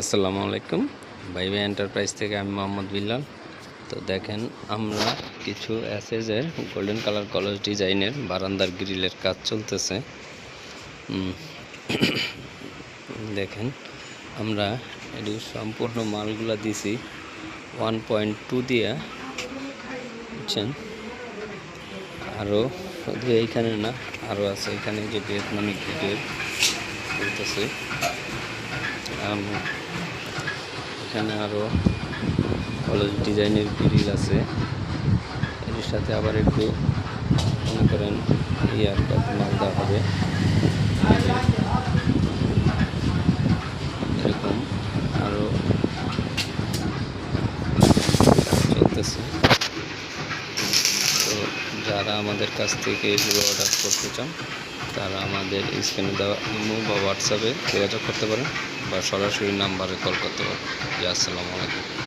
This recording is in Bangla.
আসসালামু আলাইকুম। ভাইবা এন্টারপ্রাইজ থেকে আমি মোহাম্মদ বিল্লাল। তো দেখেন, আমরা কিছু অ্যাসেজের গোল্ডেন কালার কলস ডিজাইনের বারান্দার গ্রিলের কাজ চলতেছে। দেখেন, আমরা এটি সম্পূর্ণ মালগুলা দিছি 1.2 দিয়া, বুঝছেন। আরও শুধু এইখানে না, আরও আছে এখানে যে ভিয়েতনামিক গ্রিলের চলতেছে। এখানে আরও কলেজ ডিজাইনের গ্রিল আছে, এর সাথে আবার একটু মনে করেন ইয়ার কাজ মাল দেওয়া হবে। এরকম আরও চলতেছে। তো যারা আমাদের কাছ থেকে এগুলো অর্ডার করতে চান, তারা আমাদের স্ক্রিনে দেওয়া ইমো বা হোয়াটসঅ্যাপে যোগাযোগ করতে পারেন বা সরাসরি নাম্বারে কল করতে পারেন। আসসালামু আলাইকুম।